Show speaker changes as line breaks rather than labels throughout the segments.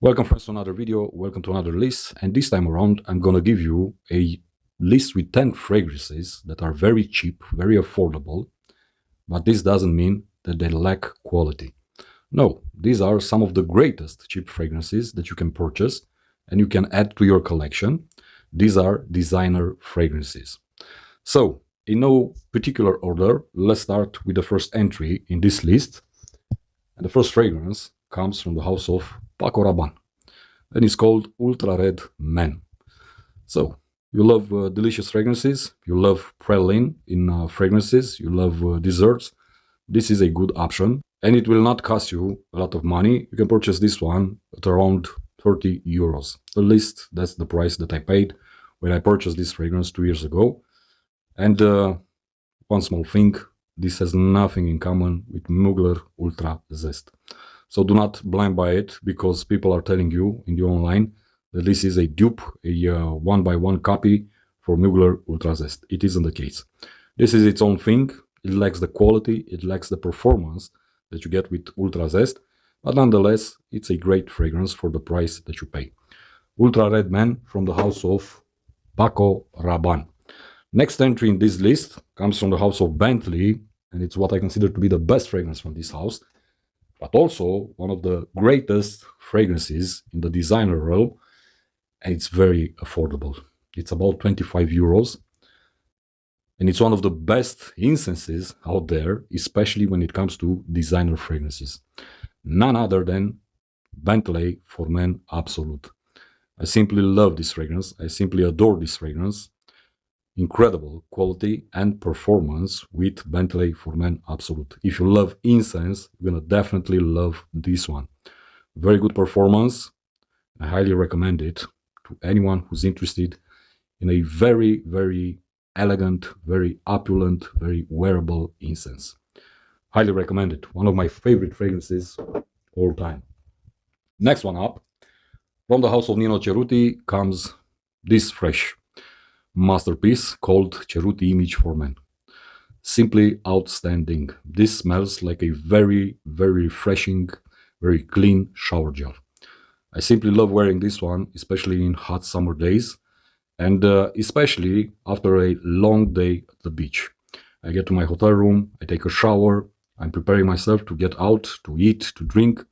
Welcome friends to another video, welcome to another list, and this time around I'm gonna give you a list with 10 fragrances that are very cheap, very affordable, but this doesn't mean that they lack quality. No, these are some of the greatest cheap fragrances that you can purchase and you can add to your collection. These are designer fragrances. So, in no particular order, let's start with the first entry in this list. And the first fragrance comes from the house of Paco Rabanne, and it's called Ultra Red Men. So, you love delicious fragrances, you love praline in fragrances, you love desserts. This is a good option, and it will not cost you a lot of money. You can purchase this one at around 30 euros. At least that's the price that I paid when I purchased this fragrance 2 years ago. And one small thing, this has nothing in common with Mugler Ultra Zest. So do not blind buy it, because people are telling you in the online that this is a dupe, a one-by-one copy for Mugler Ultra Zest. It isn't the case. This is its own thing. It lacks the quality, it lacks the performance that you get with Ultra Zest, but nonetheless, it's a great fragrance for the price that you pay. Ultra Red Man from the house of Paco Rabanne. Next entry in this list comes from the house of Bentley, and it's what I consider to be the best fragrance from this house, but also one of the greatest fragrances in the designer realm, and it's very affordable. It's about 25 euros, and it's one of the best incenses out there, especially when it comes to designer fragrances. None other than Bentley For Men Absolute. I simply love this fragrance. I simply adore this fragrance. Incredible quality and performance with Bentley For Men Absolute. If you love incense, you're gonna definitely love this one. Very good performance. I highly recommend it to anyone who's interested in a very, very elegant, very opulent, very wearable incense. Highly recommend it. One of my favorite fragrances all time. Next one up, from the house of Nino Chiuri comes this fresh masterpiece called Cherti Image for Men. Simply outstanding. This smells like a very, very refreshing, very clean shower gel. I simply love wearing this one, especially in hot summer days, and especially after a long day at the beach. I get to my hotel room, I take a shower, I'm preparing myself to get out, to eat, to drink.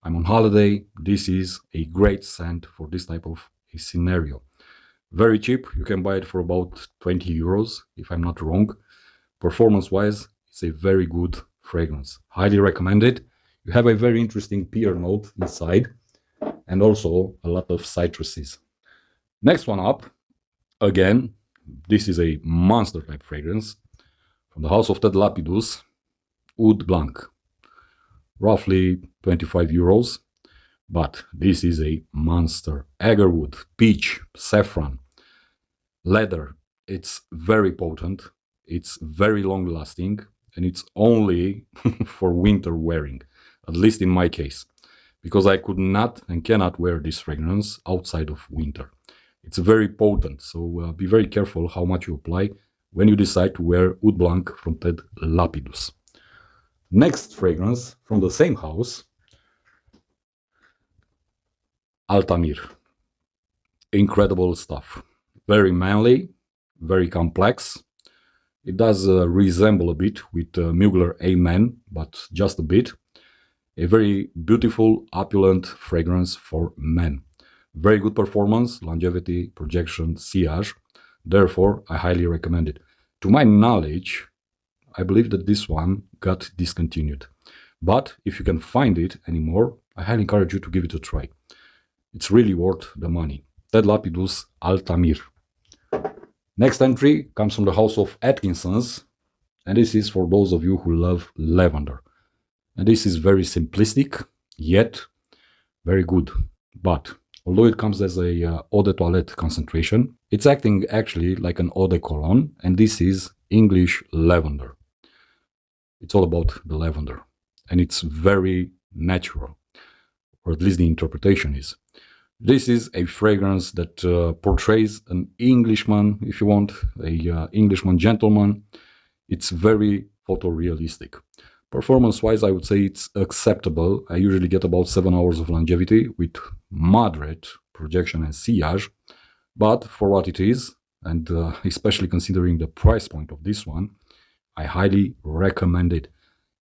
I'm on holiday. This is a great scent for this type of a scenario. Very cheap, you can buy it for about 20 euros, if I'm not wrong. Performance-wise, it's a very good fragrance. Highly recommend it. You have a very interesting pear note inside, and also a lot of citruses. Next one up, again, this is a monster type fragrance from the house of Ted Lapidus, Oud Blanc. Roughly 25 euros. But this is a monster. Agarwood, peach, saffron, leather. It's very potent, it's very long lasting, and it's only for winter wearing, at least in my case, because I could not and cannot wear this fragrance outside of winter. It's very potent, so be very careful how much you apply when you decide to wear Oud Blanc from Ted Lapidus. Next fragrance from the same house, Altamir. Incredible stuff. Very manly, very complex. It does resemble a bit with Mugler A-Man, but just a bit. A very beautiful, opulent fragrance for men. Very good performance, longevity, projection, sillage. Therefore, I highly recommend it. To my knowledge, I believe that this one got discontinued. But if you can find it anymore, I highly encourage you to give it a try. It's really worth the money. Ted Lapidus Altamir. Next entry comes from the house of Atkinsons, and this is for those of you who love lavender. And this is very simplistic, yet very good. But although it comes as a eau de toilette concentration, it's acting actually like an eau de cologne, and this is English lavender. It's all about the lavender, and it's very natural, or at least the interpretation is. This is a fragrance that portrays an Englishman, if you want, a Englishman gentleman. It's very photorealistic. Performance-wise, I would say it's acceptable. I usually get about 7 hours of longevity with moderate projection and sillage, but for what it is, and especially considering the price point of this one, I highly recommend it.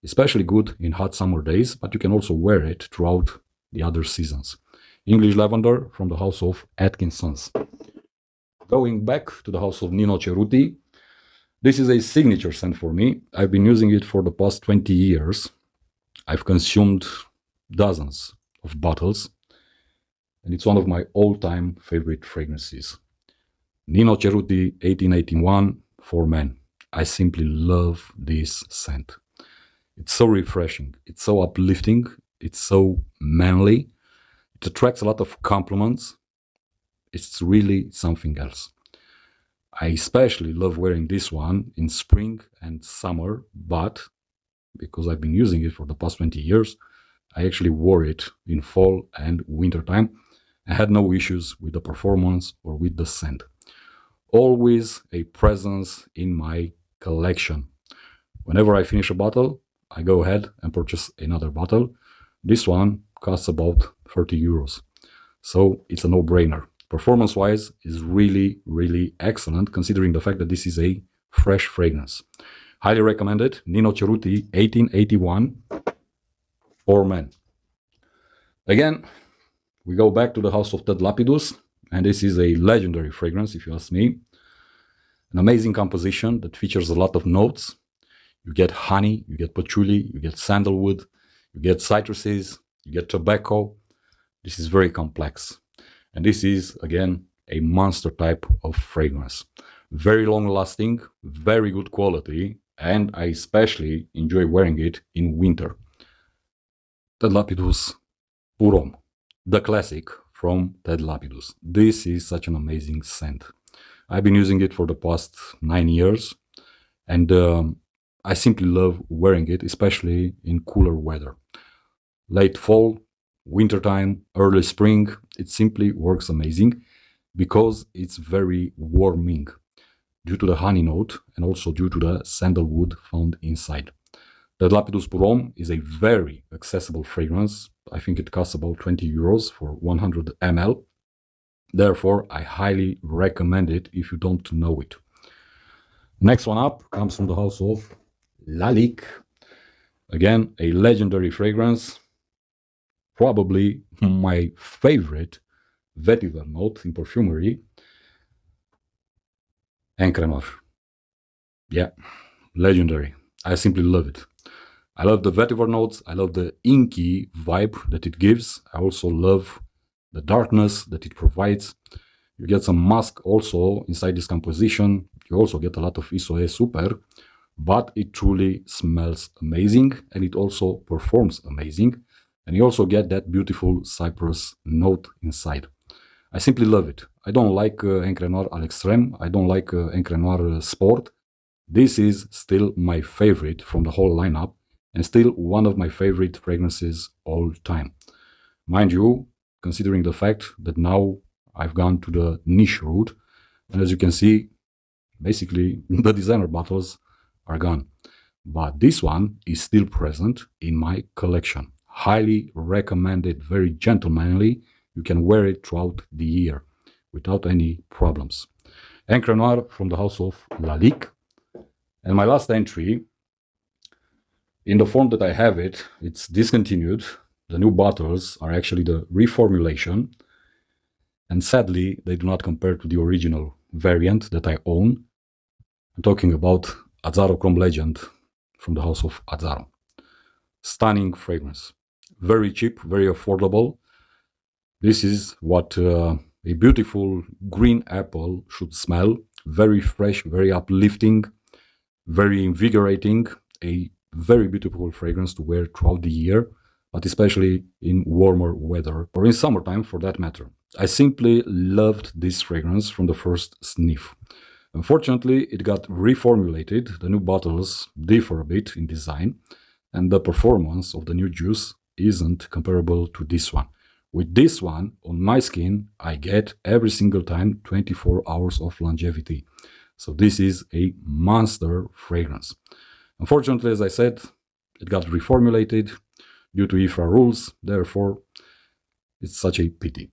Especially good in hot summer days, but you can also wear it throughout the other seasons. English Lavender from the house of Atkinsons. Going back to the house of Nino Chiuri, this is a signature scent for me. I've been using it for the past 20 years. I've consumed dozens of bottles, and it's one of my all-time favorite fragrances. Nino Chiuri 1881 for Men. I simply love this scent. It's so refreshing, it's so uplifting, it's so manly, it attracts a lot of compliments. It's really something else. I especially love wearing this one in spring and summer, but because I've been using it for the past 20 years, I actually wore it in fall and winter time. I had no issues with the performance or with the scent. Always a presence in my collection. Whenever I finish a bottle, I go ahead and purchase another bottle. This one costs about 30 euros. So it's a no-brainer. Performance-wise is really, really excellent considering the fact that this is a fresh fragrance. Highly recommended. Nino Chiuri 1881 for Men. Again, we go back to the house of Ted Lapidus, and this is a legendary fragrance if you ask me. An amazing composition that features a lot of notes. You get honey, you get patchouli, you get sandalwood, you get citruses, you get tobacco. This is very complex. And this is, again, a monster type of fragrance. Very long lasting, very good quality, and I especially enjoy wearing it in winter. Ted Lapidus Pom, the classic from Ted Lapidus. This is such an amazing scent. I've been using it for the past 9 years, and I simply love wearing it, especially in cooler weather. Late fall, wintertime, early spring, it simply works amazing because it's very warming due to the honey note and also due to the sandalwood found inside. The Lapidus Pom is a very accessible fragrance. I think it costs about 20 euros for 100 ml. Therefore, I highly recommend it if you don't know it. Next one up comes from the house of Lalique. Again, a legendary fragrance. Probably my favorite vetiver note in perfumery. Anor. Yeah, legendary. I simply love it. I love the vetiver notes. I love the inky vibe that it gives. I also love the darkness that it provides. You get some musk also inside this composition. You also get a lot of ISOE Super, but it truly smells amazing and it also performs amazing. And you also get that beautiful cypress note inside. I simply love it. I don't like Encre Noir à l'extrême. I don't like Encre Noir Sport. This is still my favorite from the whole lineup and still one of my favorite fragrances all time. Mind you, considering the fact that now I've gone to the niche route, and as you can see, basically the designer bottles are gone. But this one is still present in my collection. Highly recommended, very gentlemanly. You can wear it throughout the year without any problems. Encre Noir from the house of Lalique. And my last entry, in the form that I have it, it's discontinued. The new bottles are actually the reformulation. And sadly, they do not compare to the original variant that I own. I'm talking about Aaro Chrome Legend from the house of Aaro. Stunning fragrance. Very cheap, very affordable. This is what a beautiful green apple should smell. Very fresh, very uplifting, very invigorating. A very beautiful fragrance to wear throughout the year, but especially in warmer weather or in summertime for that matter. I simply loved this fragrance from the first sniff. Unfortunately, it got reformulated. The new bottles differ a bit in design, and the performance of the new juice isn't comparable to this one. With this one, on my skin, I get every single time 24 hours of longevity. So this is a monster fragrance. Unfortunately, as I said, It got reformulated due to IFRA rules, therefore it's such a pity.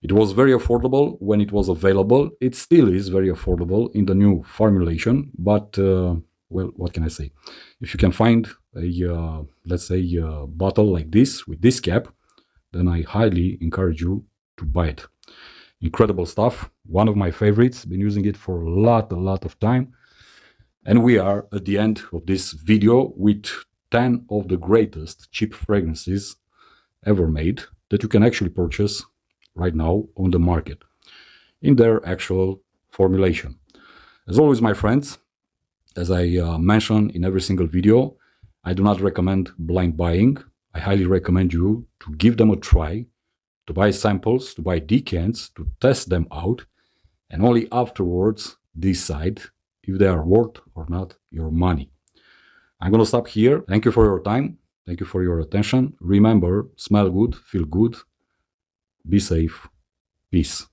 It was very affordable when it was available. It still is very affordable in the new formulation, but well, what can I say? If you can find a, let's say, a bottle like this with this cap, then I highly encourage you to buy it. Incredible stuff. One of my favorites. Been using it for a lot of time. And we are at the end of this video with 10 of the greatest cheap fragrances ever made that you can actually purchase right now on the market in their actual formulation. As always, my friends, as I mention in every single video, I do not recommend blind buying. I highly recommend you to give them a try, to buy samples, to buy decants, to test them out, and only afterwards decide if they are worth or not your money. I'm going to stop here. Thank you for your time. Thank you for your attention. Remember, smell good, feel good, be safe, peace.